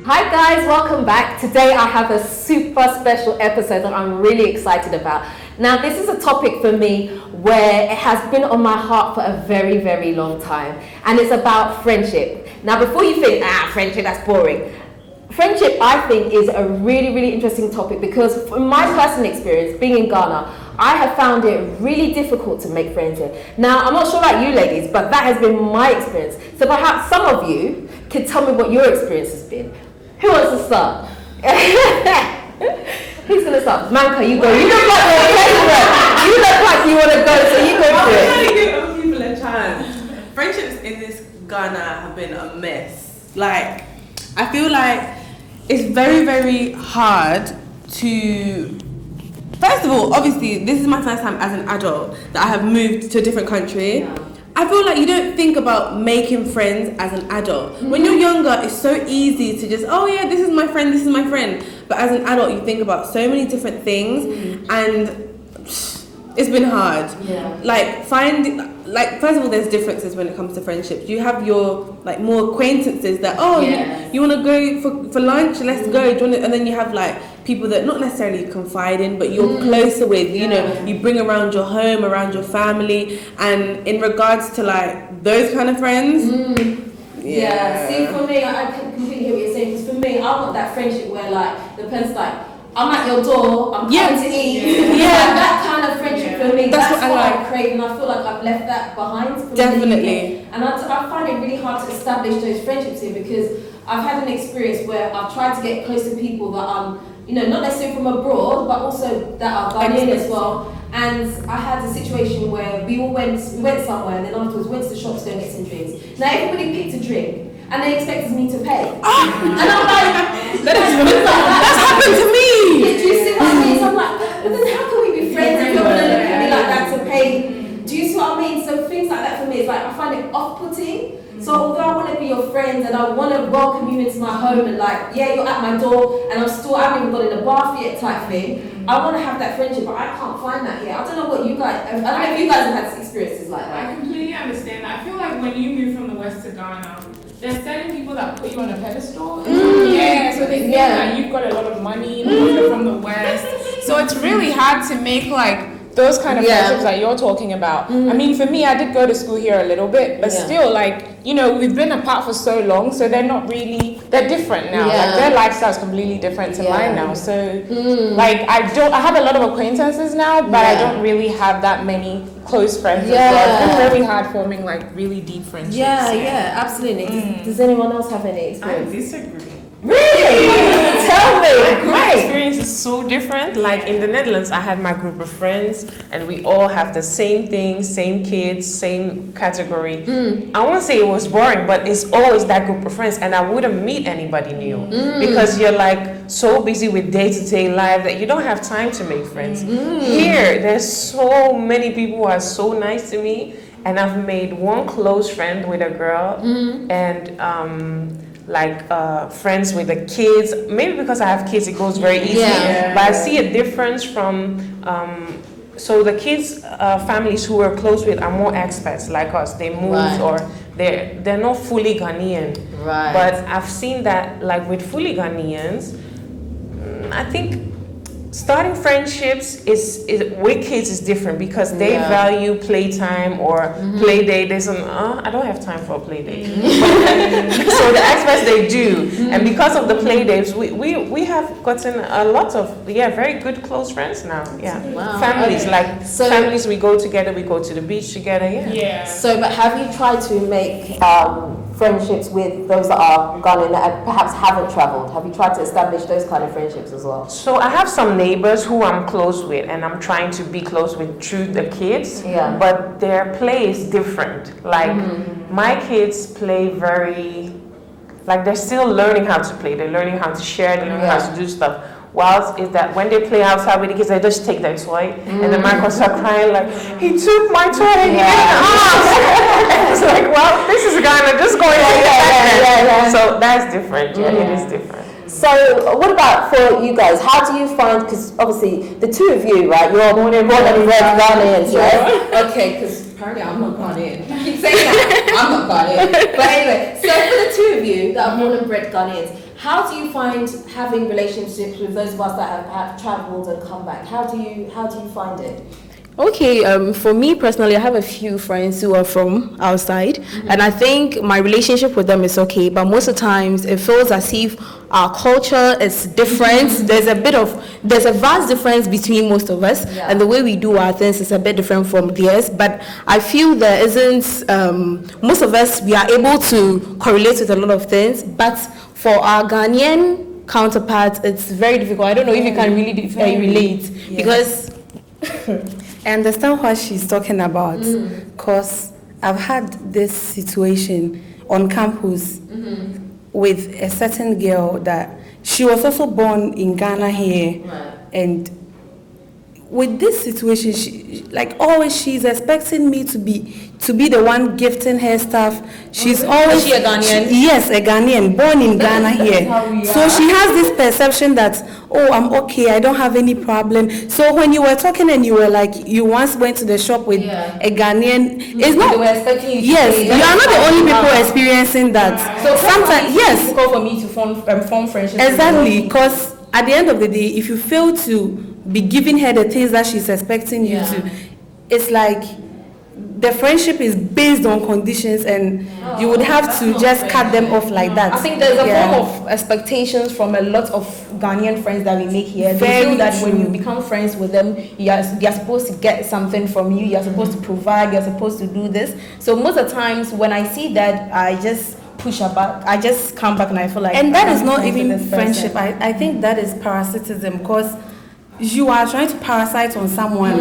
Hi guys, welcome back. Today I have a super special episode that I'm really excited about. Now this is a topic for me where it has been on my heart for a very, very long time, and it's about friendship. Now before you think, friendship, that's boring. Friendship, I think, is a really, really interesting topic because from my personal experience, being in Ghana, I have found it really difficult to make friends here. Now, I'm not sure about you ladies, but that has been my experience. So perhaps some of you can tell me what your experience has been. Who wants to start? Who's going to start? Manka, you go. You look like you're president. You look like you want to go, so you go for it. I'm trying to give other people a chance. Friendships in this Ghana have been a mess. Like, I feel like it's very, very hard to... First of all, obviously, this is my first time as an adult that I have moved to a different country. Yeah. I feel like you don't think about making friends as an adult. Mm-hmm. When you're younger, it's so easy to just, oh yeah, this is my friend, this is my friend. But as an adult, you think about so many different things, and it's been hard. Yeah. Like, first of all, there's differences when it comes to friendships. You have your, like, more acquaintances that, you want to go for lunch, let's go. And then you have, like, people that not necessarily confide in, but you're closer with, you know, you bring around your home, around your family. And in regards to, like, those kind of friends, see, for me, I can completely hear what you're saying, because for me, I want that friendship where, like, the person's like, I'm at your door, I'm coming to eat. Yeah. That kind of friendship for me, that's what I crave, and I feel like I've left that behind. For Definitely. And I find it really hard to establish those friendships here, because I've had an experience where I've tried to get close to people that not necessarily from abroad, but also that are Ghanaian as well. And I had a situation where we went somewhere, and then afterwards went to the shops to go and get some drinks. Now everybody picked a drink, and they expected me to pay. And I'm like, that's happened to me. Yeah, do you see what I mean? So I'm like, but then how can we be friends if you're going to look at me like that to pay? Do you see what I mean? So things like that for me, it's like, I find it off-putting. So although I want to be your friend and I want to welcome you into my home and like, yeah, you're at my door and I haven't even got in the bath yet type thing, I want to have that friendship, but I can't find that here. I don't know what you guys, I don't know if you guys have had experiences like that. I completely understand that. I feel like when you move from the West to Ghana, there's certain people that put you on a pedestal. Yeah, so they think that you've got a lot of money, you're from the West. So it's really hard to make like those kind of friendships that you're talking about. I mean, for me, I did go to school here a little bit, but still, like, you know, we've been apart for so long, so they're different now. Like, their lifestyle is completely different to mine now. So, like, I have a lot of acquaintances now, but I don't really have that many close friends. It's been really hard forming, like, really deep friendships. Yeah, absolutely. Does anyone else have any experience? I disagree. Really? Tell me. My experience is so different. Like in the Netherlands, I had my group of friends, and we all have the same things, same kids, same category. I won't say it was boring, but it's always that group of friends, and I wouldn't meet anybody new because you're like so busy with day-to-day life that you don't have time to make friends. Here, there's so many people who are so nice to me, and I've made one close friend with a girl, and friends with the kids. Maybe because I have kids, it goes very easy. But I see a difference from so the kids' families who we're close with are more expats like us. They moved or they're not fully Ghanaian. Right. But I've seen that like with fully Ghanaians, I think starting friendships is with kids is different because they value playtime or play date. There's I don't have time for a play date. So the expats they do, and because of the play dates, we have gotten a lot of very good close friends now. Families families we go together, we go to the beach together. So, but have you tried to make friendships with those that are Ghanaian that perhaps haven't travelled? Have you tried to establish those kind of friendships as well? So I have some neighbors who I'm close with, and I'm trying to be close with through the kids. But their play is different. Like my kids play very, like they're still learning how to play. They're learning how to share. They're learning how to do stuff. Whilst is that when they play outside with the kids, they just take their toy, and the man goes start crying like, he took my toy and he didn't ask. It's like, well, this is Ghana, just going on. So that's different. It is different. So what about for you guys? How do you find, because obviously the two of you, right, you're born and bred Ghanaians, right? Okay, because apparently I'm not Ghanaian. I keep saying that. I'm not Ghanaian. But anyway, so for the two of you that are born and bred Ghanaians, how do you find having relationships with those of us that have travelled and come back? How do you find it? Okay, for me personally, I have a few friends who are from outside, and I think my relationship with them is okay, but most of the times it feels as if our culture is different. There's a vast difference between most of us, and the way we do our things is a bit different from theirs, but I feel there isn't, most of us, we are able to correlate with a lot of things, but for our Ghanaian counterparts, it's very difficult. I don't know if you can really relate, because I understand what she's talking about, because I've had this situation on campus with a certain girl that she was also born in Ghana here, and with this situation, she, like always, she's expecting me to be the one gifting her stuff. She's always... Is she a Ghanaian? Yes, a Ghanaian, born in Ghana here. So she has this perception that, oh, I'm okay, I don't have any problem. So when you were talking and you were like, you once went to the shop with a Ghanaian, it's not... They were expecting you to Yes, pay. you are not the only people experiencing that. So sometimes, yes. It's difficult for me to form friendships. Exactly, because at the end of the day, if you fail to be giving her the things that she's expecting you to, it's like the friendship is based on conditions, and you would have to just cut them off like that. I think there's a form of expectations from a lot of Ghanaian friends that we make here. They feel that when you become friends with them, you're supposed to get something from you, you're supposed to provide, you're supposed to do this. So most of the times when I see that, I just push her back. I just come back and I feel like... And that is not even friendship. I think that is parasitism, because you are trying to parasite on someone,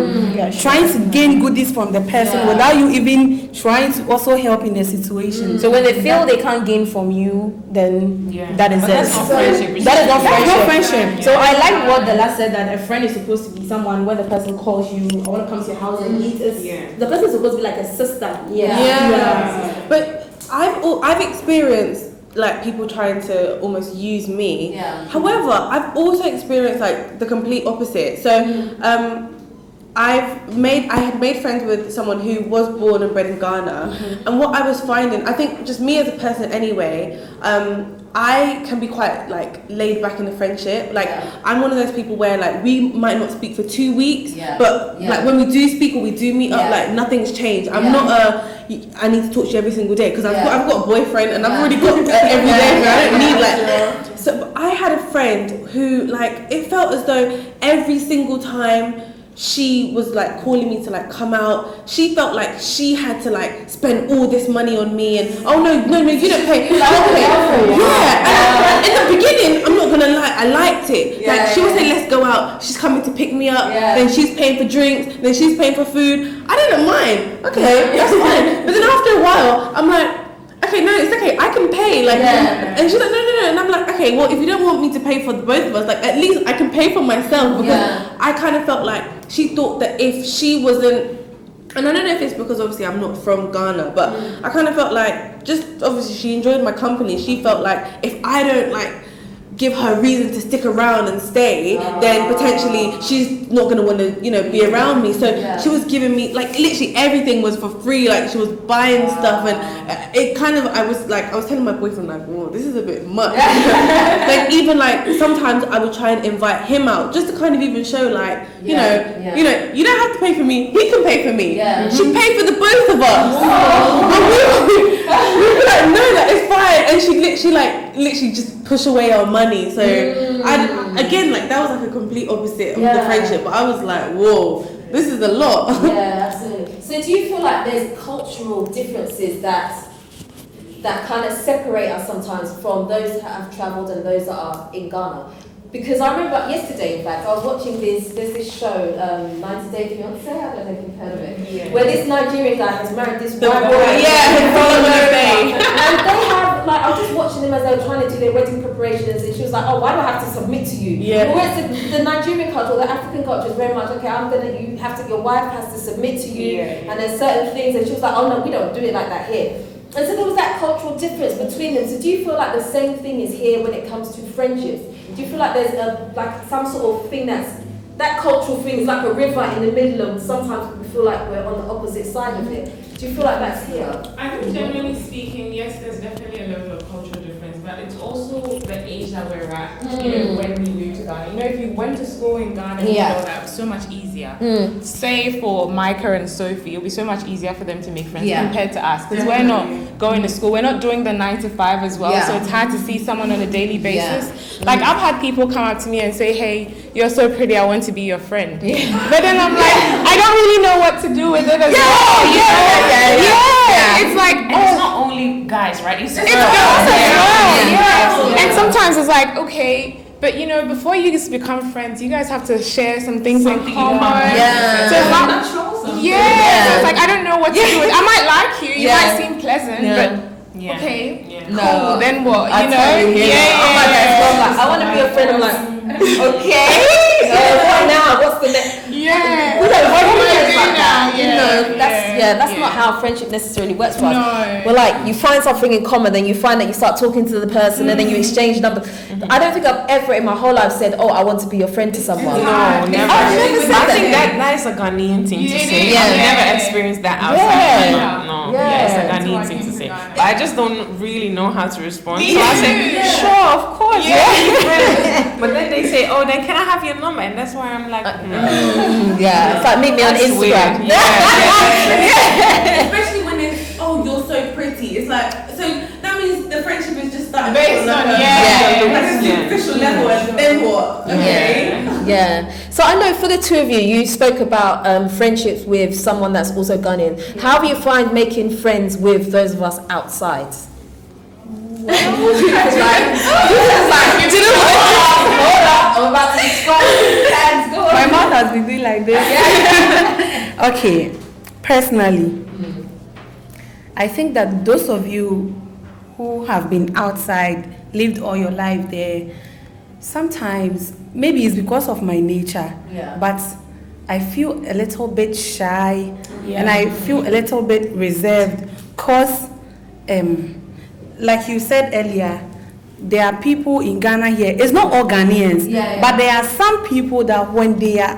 trying to gain goodies from the person without you even trying to also help in the situation. So when they feel they can't gain from you, then that is it. That's not friendship. That is not friendship. So I like what Dela said, that a friend is supposed to be someone when the person calls you, I want to come to your house and eat. The person is supposed to be like a sister. But I've experienced like people trying to almost use me. However, I've also experienced like the complete opposite. So I had made friends with someone who was born and bred in Ghana, and what I was finding, I think just me as a person anyway, I can be quite like laid back in a friendship. Like I'm one of those people where like we might not speak for 2 weeks, but like when we do speak or we do meet up, like nothing's changed. I'm not I need to talk to you every single day, because I've got a boyfriend and I've already got every day. So I don't need like. So but I had a friend who like it felt as though every single time she was like calling me to like come out, she felt like she had to like spend all this money on me, and oh no you don't pay. And in the beginning, I'm not gonna lie, I liked it. Like she would say let's go out, she's coming to pick me up, then she's paying for drinks, then she's paying for food. I didn't mind. Okay, that's fine. But then after a while, I'm like, okay, no, it's okay, I can pay. Like, and she's like, no. And I'm like, okay, well, if you don't want me to pay for the both of us, like, at least I can pay for myself, because I kind of felt like she thought that if she wasn't, and I don't know if it's because obviously I'm not from Ghana, but I kind of felt like, just obviously she enjoyed my company. She felt like if I don't like give her reason to stick around and stay, then potentially she's not going to want to, be around me. So she was giving me, like, literally everything was for free. Like, she was buying stuff, and it kind of, I was telling my boyfriend, like, whoa, this is a bit much. Like, even, like, sometimes I would try and invite him out, just to kind of even show, like, you know, you don't have to pay for me, he can pay for me. She paid for the both of us. And we were like, no, that is fine. And she literally just push away our money. So again, like, that was like a complete opposite of the friendship, but I was like, whoa, this is a lot. Absolutely. So do you feel like there's cultural differences that kind of separate us sometimes from those that have travelled and those that are in Ghana? Because I remember yesterday, in fact, I was watching there's this show, 90 Day Fiancé, I don't know if you've heard of it, where this Nigerian guy has married this white woman. And they have, like, I was just watching them as they were trying to do their wedding preparations, and she was like, oh, why do I have to submit to you? Whereas the Nigerian culture, the African culture is very much, okay, your wife has to submit to you, and there's certain things, and she was like, oh no, we don't do it like that here. And so there was that cultural difference between them. So do you feel like the same thing is here when it comes to friendships? Do you feel like there's like some sort of thing that cultural thing is like a river in the middle of sometimes feel like we're on the opposite side of it. Do you feel like that's here? I think generally speaking, yes, there's definitely a level of cultural difference, but it's also the age that we're at, when we moved to Ghana. If you went to school in Ghana, you know that was so much easier. Say for Micah and Sophie, it'll be so much easier for them to make friends compared to us, because we're not going to school, we're not doing the 9 to 5 as well, so it's hard to see someone on a daily basis. Like I've had people come up to me and say, hey, you're so pretty, I want to be your friend. But then I'm like, I don't really know what to do with it as well. It's like, it's not only guys, right? It's girls as well. And sometimes it's like, okay, but before you just become friends, you guys have to share some things in common. So it's like, I don't know what to do with. I might like you, you might seem pleasant, but okay, cool, then what? I want to be a friend. I'm like, okay, what now? What's the next? We don't like that. That's not how friendship necessarily works for us. We're like, you find something in common, then you find that you start talking to the person, and then you exchange numbers. I don't think I've ever in my whole life said, oh, I want to be your friend to someone. No, never. I think that is a Ghanaian thing to say. I've never experieed that outside. It's a Ghanaian thing to say. But I just don't really know how to respond. So I say, sure, of course. But then they say, oh, then can I have your number? And that's why I'm like, it's like meet me on Instagram. Especially when it's, oh, you're so pretty. It's like, so that means the friendship is just starting based on official level, and then what? Okay. So I know for the two of you, you spoke about friendships with someone that's also Ghanaian. How do you find making friends with those of us outside? I'm about to my mouth has been doing like this. Okay, personally, I think that those of you who have been outside, lived all your life there, sometimes maybe it's because of my nature, but I feel a little bit shy and I feel a little bit reserved because like you said earlier, there are people in Ghana here. It's not all Ghanaians, but there are some people that when they are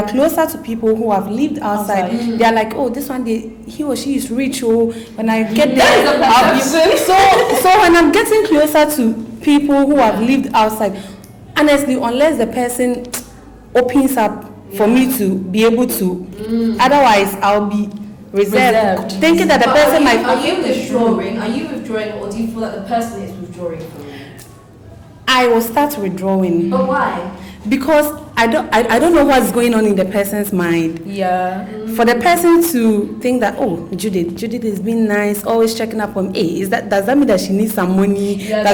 closer to people who have lived outside, they are like, oh, this one, he or she is rich. Oh, when I get there, so when I'm getting closer to people who have lived outside, honestly, unless the person opens up for me to be able to, otherwise I'll be reserved. Thinking that the person might. Are you withdrawing? Or do you feel like the person is withdrawing from you? I will start withdrawing. But why? Because I don't know what's going on in the person's mind. For the person to think that, oh, Judith is being nice, always checking up on me. Does that mean that she needs some money? Yes.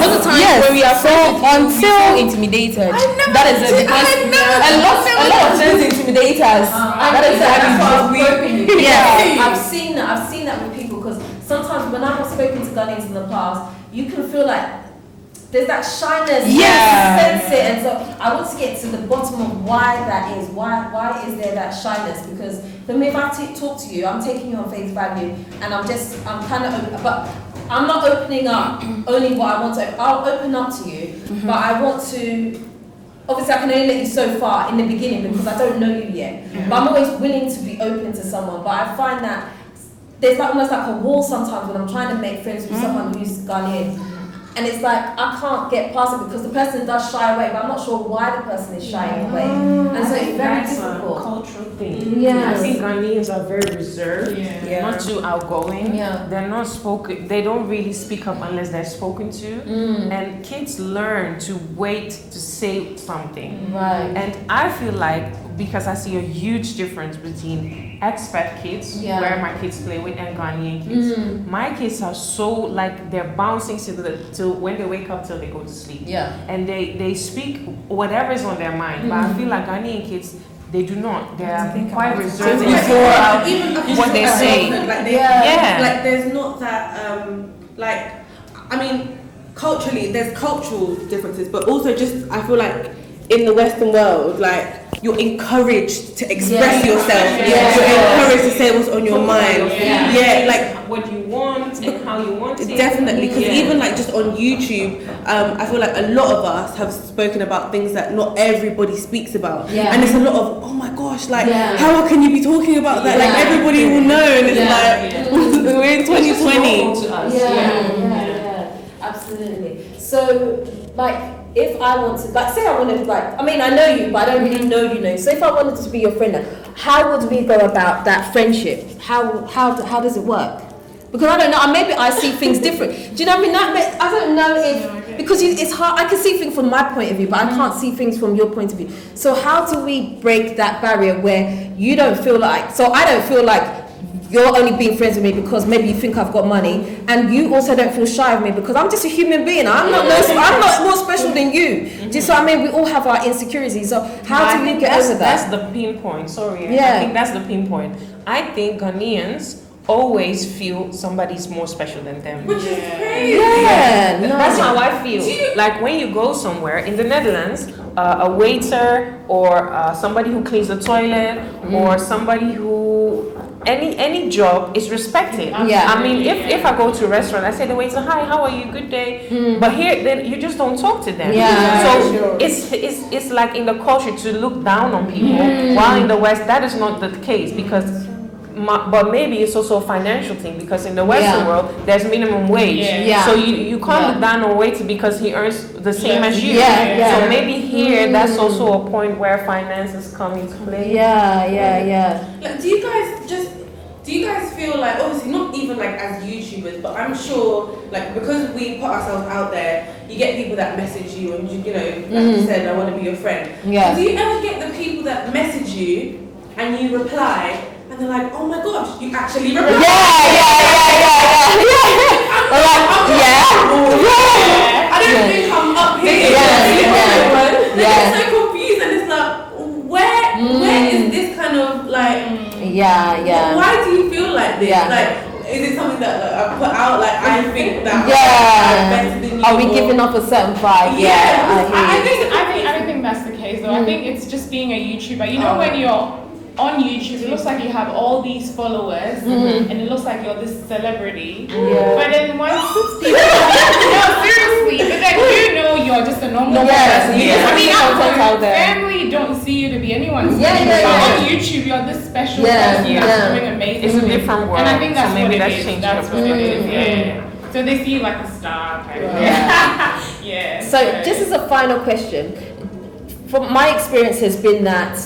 Most of the time when we are friends, we feel intimidated. That is it, because a lot of friends intimidators. That is what I've seen that with people, because sometimes when I have spoken to Ghanaians in the past, you can feel like there's that shyness, you sense it, and so I want to get to the bottom of why that is. Why is there that shyness? Because for me, if I talk to you, I'm taking you on face value, and I'm kind of open, but I'm not opening up only what I want to. I'll open up to you, but I want to. Obviously, I can only let you so far in the beginning because I don't know you yet. But I'm always willing to be open to someone. But I find that there's almost like a wall sometimes when I'm trying to make friends with someone who's Ghanaian. And it's like, I can't get past it because the person does shy away, but I'm not sure why the person is shying away. And so it's very difficult. A cultural thing. I think Ghanaians are very reserved, not too outgoing. They're not spoken, they don't really speak up unless they're spoken to. And kids learn to wait to say something. And I feel like, because I see a huge difference between expat kids, where my kids play with, and Ghanaian kids. My kids are so, like, they're bouncing till when they wake up till they go to sleep. And they speak whatever is on their mind. But I feel like Ghanaian kids, they do not. They are quite reserved about what they say. Like there's not that, I mean, culturally, there's cultural differences, but also just, I feel like in the Western world, like, you're encouraged to express yourself. You're encouraged to say what's on your mind. Like what you want. and how you want it. Definitely, because Yeah. even like just on YouTube, I feel like a lot of us have spoken about things that not everybody speaks about, Yeah. and it's a lot of, oh my gosh, like Yeah. how can you be talking about that? Like Yeah. everybody will know, and it's Yeah. like we're in It's just 2020. normal to us. Yeah, absolutely. So, like, if I wanted, like, say I wanted, like, I mean, I know you, but I don't really know you. So, if I wanted to be your friend, how would we go about that friendship? How does it work? Because I don't know, maybe I see things different. Do you know what I mean? I don't know if, because it's hard, I can see things from my point of view, but I can't see things from your point of view. So how do we break that barrier where you don't feel like, so I don't feel like you're only being friends with me because maybe you think I've got money, and you also don't feel shy of me because I'm just a human being. I'm not more special than you. Do you see what I mean? We all have our insecurities. So how do we get over that? That's the pinpoint. Sorry. Yeah. I think that's the pinpoint. I think Ghanaians always feel somebody's more special than them. Which is crazy. Yeah, no. That's how I feel. Like when you go somewhere in the Netherlands, a waiter or somebody who cleans the toilet or somebody who any job is respected. Yeah. I mean, if I go to a restaurant, I say to the waiter, "Hi, how are you? Good day." But here, then you just don't talk to them. Yeah. So it's like in the culture to look down on people, while in the West that is not the case because. But maybe it's also a financial thing because in the Western world there's minimum wage, Yeah. so you can't look down on a waiter because he earns the same as you. Yeah. So maybe here that's also a point where finances come into play. Yeah. Like, do you guys feel like, obviously not even like as YouTubers, but I'm sure like because we put ourselves out there, you get people that message you and you know, like you said, I want to be your friend. Yeah. So do you ever get the people that message you and you reply and they're like, oh my gosh, you actually replied? I don't think I'm up here. They get so confused and it's like, where is this kind of like? Yeah. Why do you feel like this? Yeah. Like, is it something that I put out? Like, I think that I'm better than you. Are we giving off a certain vibe? I don't think that's the case though. I think it's just being a YouTuber. You know, when you're on YouTube, it looks like you have all these followers, and it looks like you're this celebrity. But then once people, no, seriously, but then you know you're just a normal person. I mean, our family don't see you to be anyone special. But on YouTube, you're this special person. You're doing amazing. It's a different world. And I think that's so maybe what that's it is. changed That's your what it is. perspective. Yeah. So they see you like a star kind of. Yeah. So just as a final question, from my experience has been that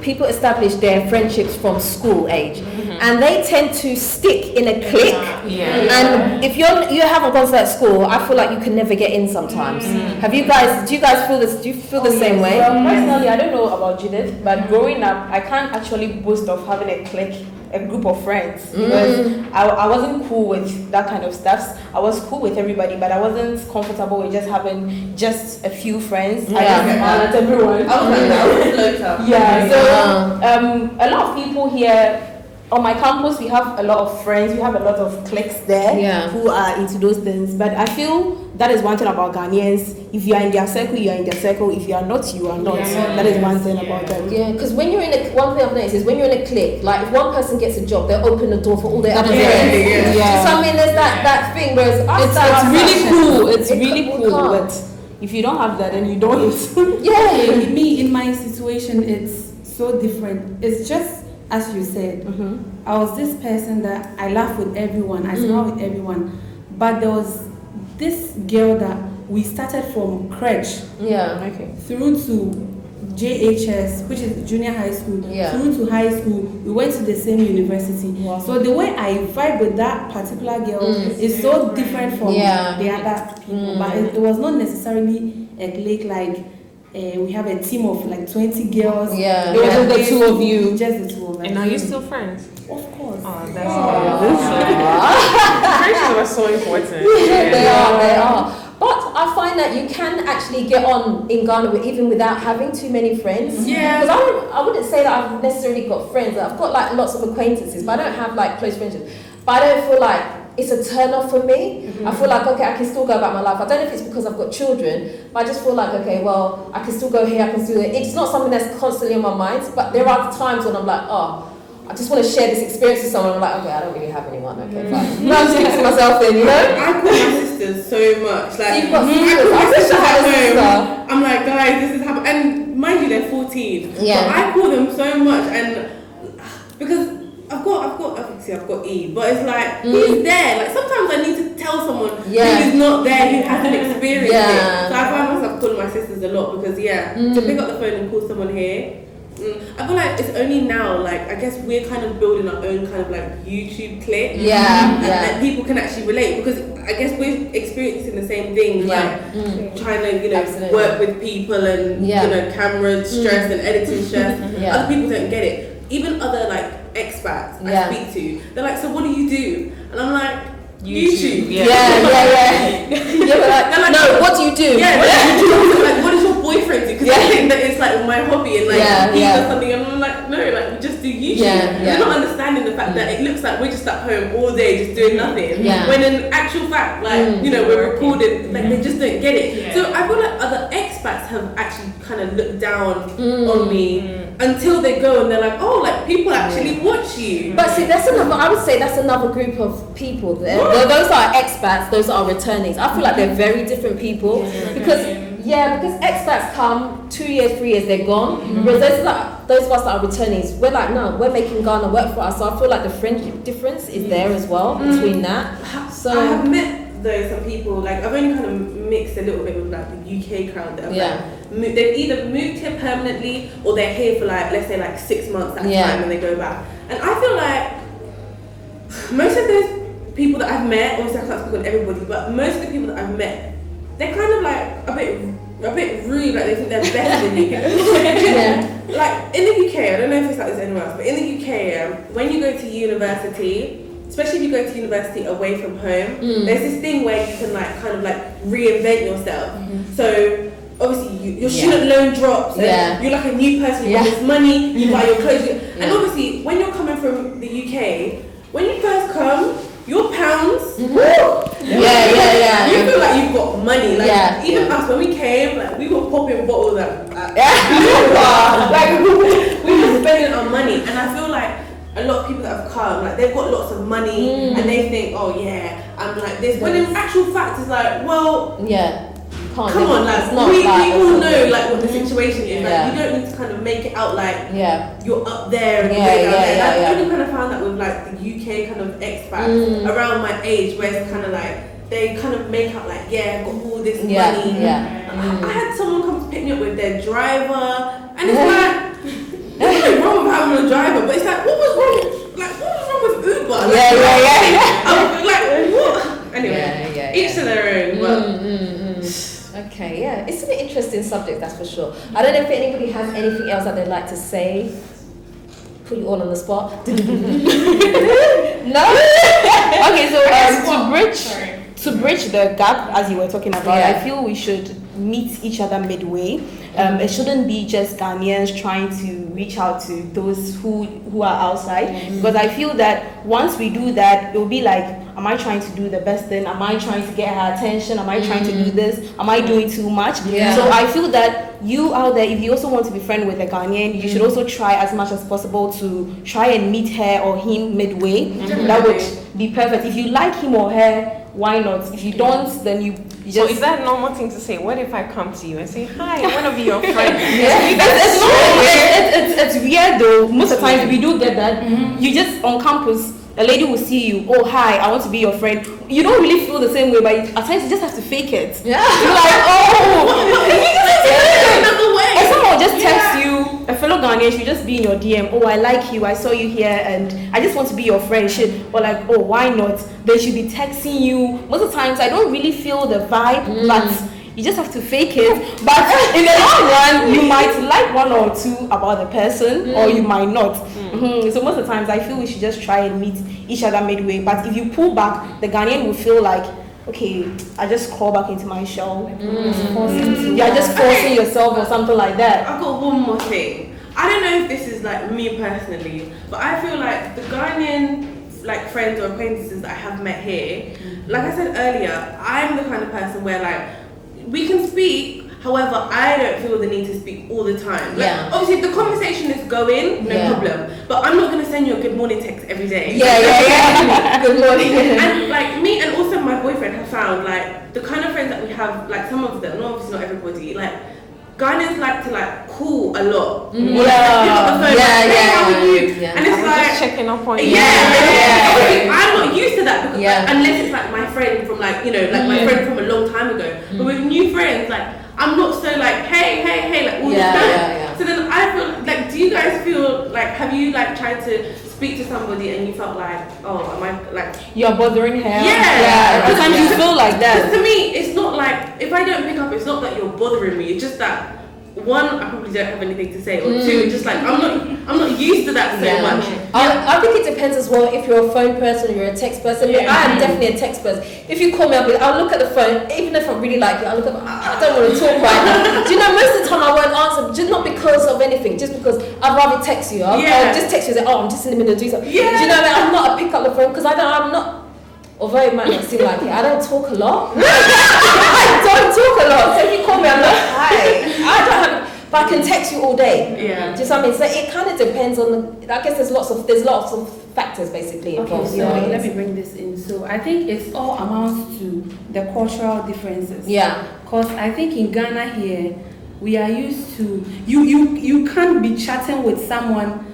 people establish their friendships from school age, and they tend to stick in a clique. And if you haven't gone to that school, I feel like you can never get in sometimes. Do you guys feel this? Do you feel the same way? Well, personally, I don't know about Judith, but growing up, I can't actually boast of having a clique, a group of friends, because I wasn't cool with that kind of stuff. I was cool with everybody, but I wasn't comfortable with just having just a few friends. I just smile at everyone. So a lot of people here on my campus, we have a lot of friends, we have a lot of cliques there who are into those things. But I feel that is one thing about Ghanaians. If you are in their circle, you are in their circle. If you are not, you are not. That is one thing about them. Yeah, because when you're in one thing I've noticed is when you're in a clique, like if one person gets a job, they'll open the door for all the other friends. So I mean, there's that thing. Whereas It's really cool. It's really cool. But if you don't have that, then you don't. Me, in my situation, it's so different. It's just as you said. I was this person that I laugh with everyone, I smile with everyone. But there was this girl that we started from crèche through to JHS, which is junior high school, through to high school. We went to the same university. So the way I vibe with that particular girl is so different from the other people. But it was not necessarily a clique like we have a team of like 20 girls. It was just the two of you. Just the two of us. And are you still friends? Of course. Oh, that's friendships are so important. They are. But I find that you can actually get on in Ghana even without having too many friends. Because I wouldn't say that I've necessarily got friends. I've got like lots of acquaintances, but I don't have like close friendships. But I don't feel like it's a turn off for me. I feel like, okay, I can still go about my life. I don't know if it's because I've got children, but I just feel like, okay, well, I can still go here, I can still do it. It's not something that's constantly on my mind, but there are times when I'm like, oh, I just want to share this experience with someone. I'm like, okay, I don't really have anyone. Okay, fine. No, I'm just fixing myself in, you know? I call my sisters so much. Like, You've got sisters. I call my sisters have a at sister. home. I'm like, guys, this is happening. And mind you, they're 14. Yeah. But I call them so much, and because I've got E, but it's like he's there. Like sometimes I need to tell someone who's not there, who hasn't experienced it. So I find myself calling my sisters a lot because to pick up the phone and call someone here. I feel like it's only now, like, I guess we're kind of building our own kind of like YouTube clip. And people can actually relate because I guess we're experiencing the same things, like trying to, you know, work with people and, you know, camera stress and editing stress. Other people don't get it. Even other like expats I speak to, they're like, so what do you do? And I'm like, YouTube. But like, no, what do you do? Like, what does your boyfriend do? Because I think that it's like my hobby and like he does something and I'm like, no, like we just do YouTube. They're not understanding the fact that it looks like we're just at home all day just doing nothing. When in actual fact, like, you know, we're recorded, like they just don't get it. So I feel like other expats have actually kind of looked down on me until they go and they're like, oh, like people actually watch you. But see, I would say that's another group of people there. Those are expats, those are returnees. I feel like they're very different people because expats come 2 years, 3 years, they're gone. Whereas those of us that are returnees, we're like, no, we're making Ghana work for us. So I feel like the friendship difference is there as well between that. So I have met some people, like I've only kind of mixed a little bit with like the UK crowd that have they've either moved here permanently or they're here for like, let's say like 6 months at a time and they go back. And I feel like most of those people that I've met, obviously I can't speak on everybody, but most of the people that I've met, they're kind of like a bit rude, like they think they're better than you. Like in the UK, I don't know if it's like this anywhere else, but in the UK, when you go to university, especially if you go to university away from home, there's this thing where you can like kind of like reinvent yourself. So obviously your student loan drops and you're like a new person, you have this money, you buy your clothes, and obviously when you're coming from the UK, when you first come, your pounds, you feel like you've got money. Like even us, when we came, like we were popping bottles like we were spending our money, and I feel like a lot of people that have come, like they've got lots of money and they think, oh yeah, I'm like this. When in actual fact, it's like, well, come on, like we all know like what the situation is. Like you don't need to kind of make it out like you're up there and way down there. I've really kind of found that with like the UK kind of expats around my age, where it's kind of like they kind of make out like, I've got all this money. I had someone come to pick me up with their driver, and it's like, there's nothing wrong with having a driver, but it's like, what was wrong with Uber? Like what? Anyway, each to their own. But okay, it's an interesting subject, that's for sure. I don't know if anybody has anything else that they'd like to say. Put you all on the spot. No? Okay, so to bridge the gap, as you were talking about, I feel we should meet each other midway. It shouldn't be just Ghanaians trying to reach out to those who are outside, because I feel that once we do that, it will be like, am I trying to do the best thing? Am I trying to get her attention? Am I trying to do this? Am I doing too much? So I feel that you out there, if you also want to be friends with a Ghanaian, you should also try as much as possible to try and meet her or him midway. That would be perfect. If you like him or her, why not? If you don't, then you just... So is that a normal thing to say? What if I come to you and say, hi, I want to be your friend? It's weird though. Most of the time we do get that. You just, on campus, a lady will see you, oh hi, I want to be your friend. You don't really feel the same way, but at times you just have to fake it. You're like, another way. Or someone will just text you, a fellow Ghanaian should just be in your DM, oh I like you, I saw you here and I just want to be your friend. Or like, oh why not? They should be texting you. Most of the times I don't really feel the vibe, but you just have to fake it. But in the long run, you might like one or two about the person, or you might not. So most of the times, I feel we should just try and meet each other midway. But if you pull back, the Ghanaian will feel like, okay, I just crawl back into my shell. You're just forcing yourself or something like that. I've got one more thing. I don't know if this is like me personally, but I feel like the Ghanaian like friends or acquaintances that I have met here, like I said earlier, I'm the kind of person where like we can speak, However, I don't feel the need to speak all the time. Like, Yeah. obviously, if the conversation is going, no Yeah. problem. But I'm not going to send you a good morning text every day. Yeah. Good morning. And like me and also my boyfriend have found like the kind of friends that we have, like some of them, obviously not everybody, like Ghanaians like to like call a lot. Or, like, pick up the phone, like, hey, how are you? Yeah. And it's like Just checking up on you. yeah. I'm not used to that because Yeah. unless it's like my friend from like, you know, like my friend from a long time ago. But with new friends, like I'm not so like hey like all the time. So then I feel like, do you guys feel like, have you like tried to speak to somebody and you felt like, oh, am I like You're bothering her. Yeah. Sometimes you feel like that. Because to me, it's not like, if I don't pick up, it's not that you're bothering me. It's just that, one, I probably don't have anything to say, or two, it's just like, I'm not used to that so much. I think it depends as well if you're a phone person or you're a text person. I am definitely a text person. If you call me up, I'll look at the phone, even if I really like it, I'll look at I don't want to talk right now. Do you know, most of the time I won't answer, just not because of anything, just because I'd rather text you. I'll just text you and say, oh, I'm just in the middle of doing something. Do you know what I mean? I'm not a pick up the phone because I'm not, although it might not seem like it, I don't talk a lot. I don't talk a lot. So if you call me, I'm like, hi. I don't have, but I can text you all day. Yeah. Do you know what I mean? So it kind of depends on the, I guess there's lots of factors basically involved. Okay, so let me bring this in. So I think it's all amounts to the cultural differences. Yeah. Because I think in Ghana here, we are used to, you can't be chatting with someone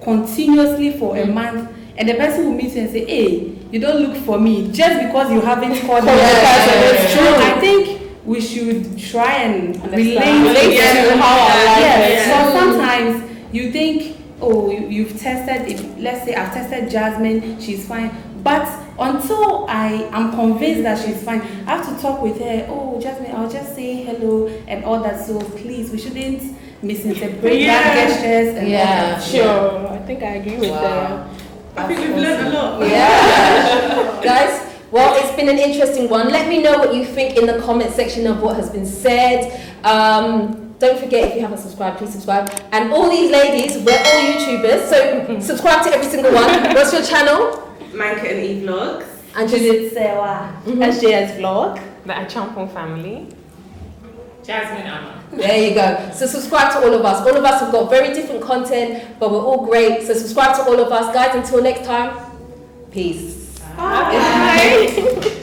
continuously for a month and the person will meet you and say, hey, you don't look for me just because you haven't called me. It's true. I think we should try and relate to how our life is. So sometimes you think, oh, you've tested, let's say I've tested Jasmine, she's fine. But until I am convinced that she's fine, I have to talk with her. Oh, Jasmine, I'll just say hello and all that. So please, we shouldn't misinterpret that gestures and all that. Sure. I think I agree with that. I think we've learned a lot. Yeah. Guys, well, it's been an interesting one. Let me know what you think in the comment section of what has been said. Don't forget, if you haven't subscribed, please subscribe. And all these ladies, we're all YouTubers, so subscribe to every single one. What's your channel? Manka and E Vlogs. And Judith, Serwaa, SJS vlog. The Acheampong family. Jasmine Amma. There you go. So subscribe to all of us. All of us have got very different content, but we're all great. So subscribe to all of us. Guys, until next time, peace. Bye.